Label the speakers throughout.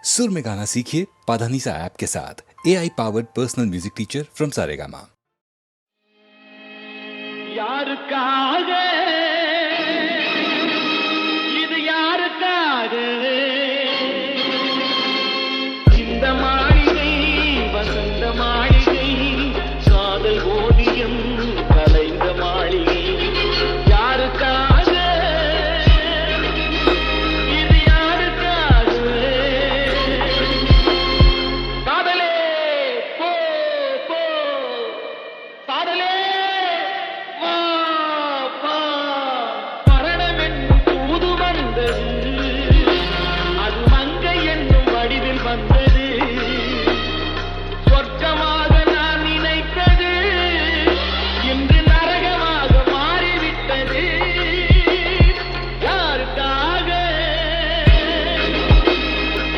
Speaker 1: सुर में गाना सीखिए पाधानीसा ऐप के साथ। AI powered personal music teacher from Saregama.
Speaker 2: யாருக்காக இது யாருக்காக இந்த மாளிகை வசந்த மாளிகை காதல் ஓவியம் கலைந்த மாளிகை யாருக்காக இது யாருக்காக காதலே போ போ காதலே அது மங்கை என்னும் வடிவில் வந்தது. சொர்க்கமாக நான் நினைத்தது இன்று நரகமாக மாறிவிட்டது. யாருக்காக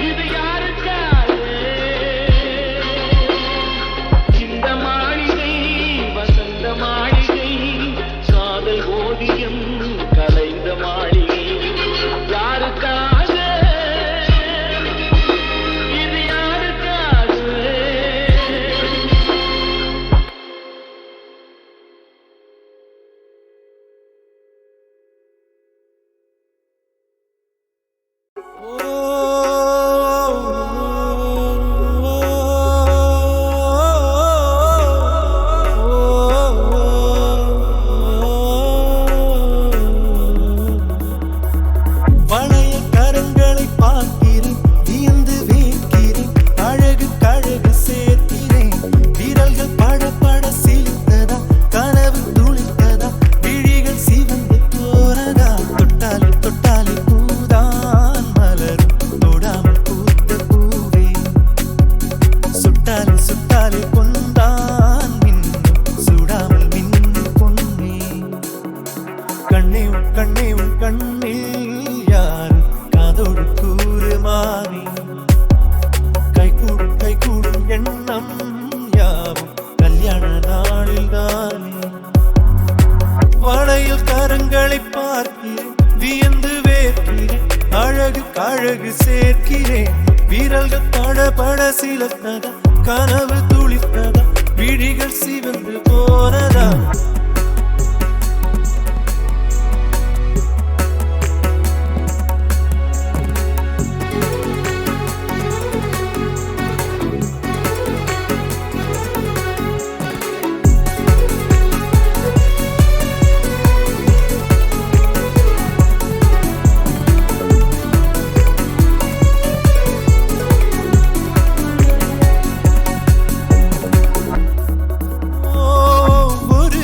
Speaker 2: இது யாருக்காக இந்த மாளிகை வசந்த மாளிகை காதல் ஓவியம் கலைந்த மாளிகை யாருக்காக இது யாருக்காக
Speaker 3: வளைய கரங்களை பார்க்கிறேன், வியந்து வேர்க்கிறேன், அழகு கழகு சேர்க்கிறேன். விரல்கள் படபட சிலித்ததா, கனவு துளித்ததா, விழிகள் சிவந்து போனதா. தொட்டாலே தொட்டாலே பூதான் மலரும், தொடாமல் பூத்த பூவே. சுட்டாலே சுட்டாலே பொன்தான் மின்னும், சுடாமல் மின்னும் பொன்னே. கண்ணே உன் கண்ணே உன் கண்ணில் யாரு காதோடு கூறுமானே. கைகூடும் எண்ணம் யாவும் கல்யாண நாளில் தானே. வளையல் கரங்களை பார்க்கிறேன், வியந்து வேர்க்கிறேன், அழகு கழகு சேர்க்கிறேன். வீரல்கள் படபட சிலத்ததா, கனவு துளித்ததா, விழிகள் சிவந்து போனதா. ஒரு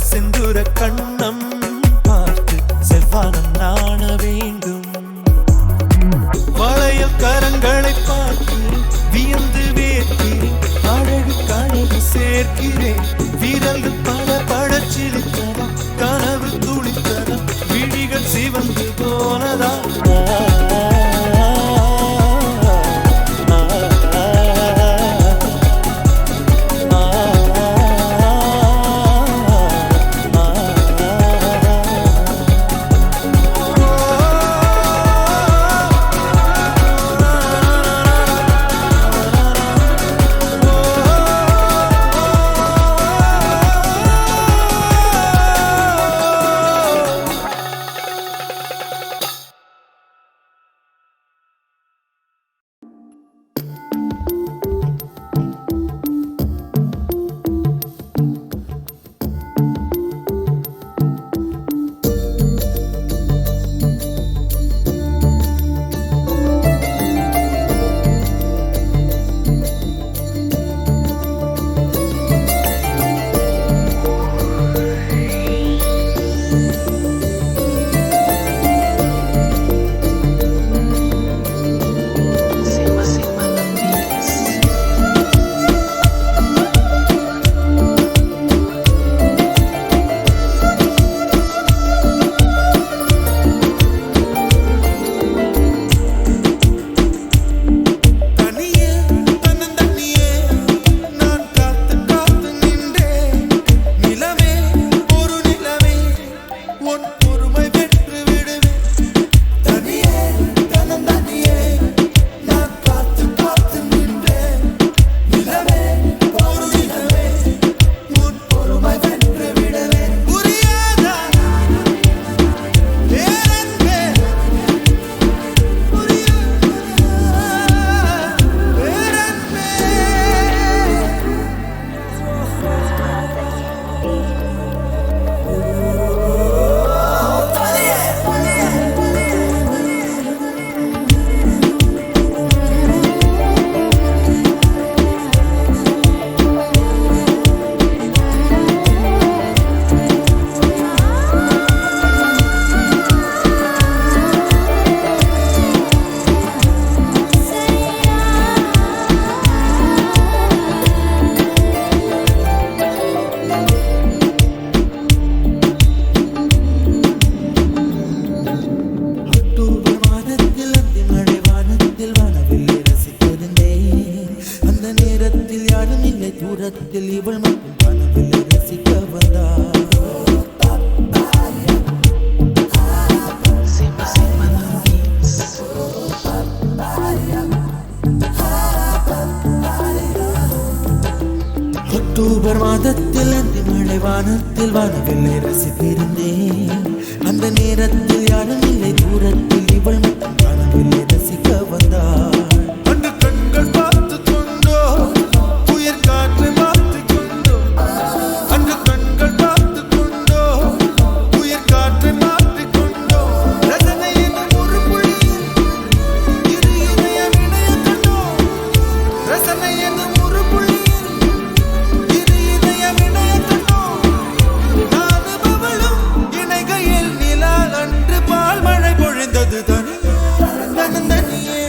Speaker 3: செந்தூர கண்ணம் பார்த்து செவ்வானம் நாண வேண்டும். வளையல் கரங்களை பார்த்து வியந்து வேர்க்கிறேன். அழகு கழகு சேர்க்கிறேன். வீரர்கள் பல படச்சிருத்ததா, கனவு துளித்ததா, விழிகள் சிவந்து போனதா. தூரத்தில் இவள் மட்டும் கனவில் ரசிக்க வந்தார். அக்டோபர் மாதத்தில் அந்த மழை வானத்தில் வானவில்லை ரசித்திருந்தேன். அந்த நேரத்தில் யாரும் இல்லை, தூரத்தில் இவள் மட்டும் கனவில்லை ரசிக்க வந்தார். அந்த கண்கள் பார்த்து கொண்டோ உயிர் காற்றை பார்த்து கொண்டோ, அந்த கண்கள் பார்த்து கொண்டோ உயிர் காற்றை பார்த்து கொண்டோ, ரசனை என்னும் ஒரு புள்ளியில் இரு இதயம் இணைய கண்டோ, ரசனை என்னும் ஒரு புள்ளியில் இரு இதயம் இணைய கண்டோ. நானும் அவளும் இணைகையில் நிலா அன்று பால் மழை பொழிந்தது தனியே தனியே.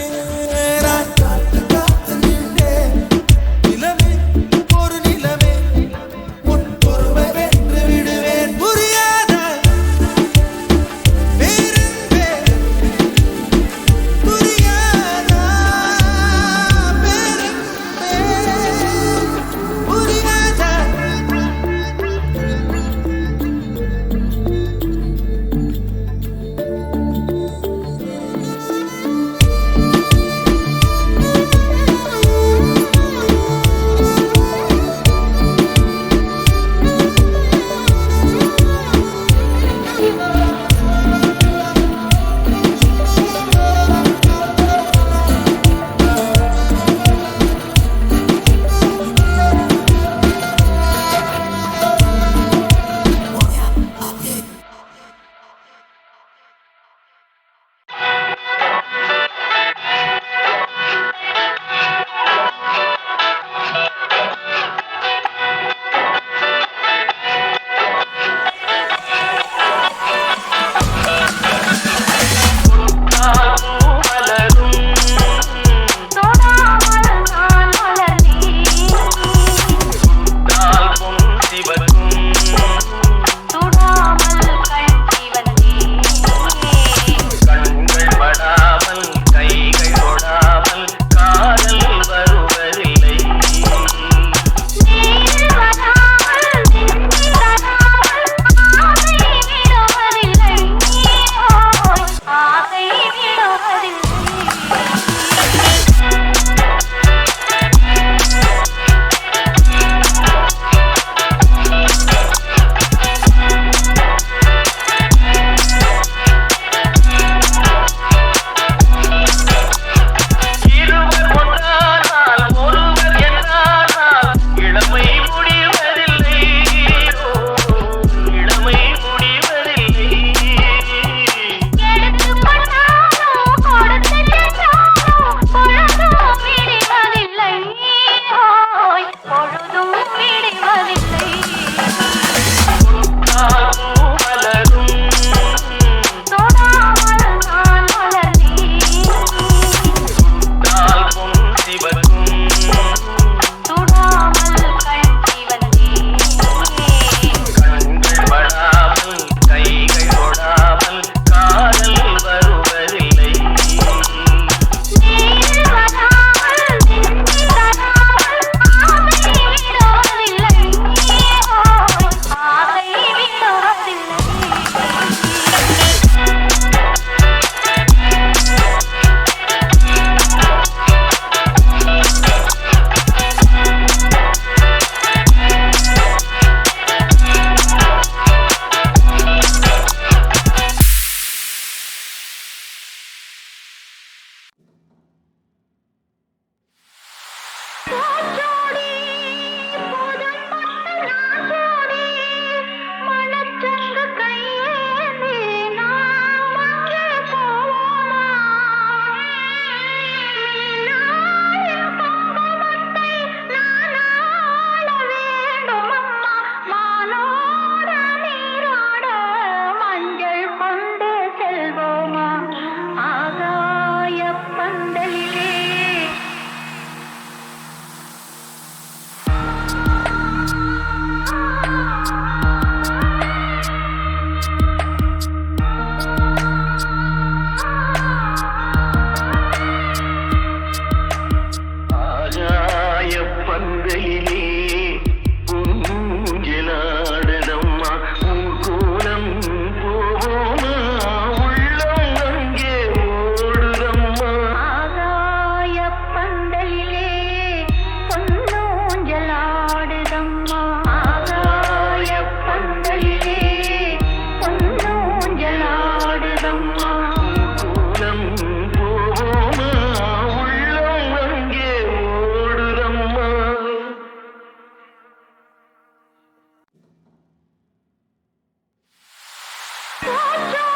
Speaker 4: தோற்றம்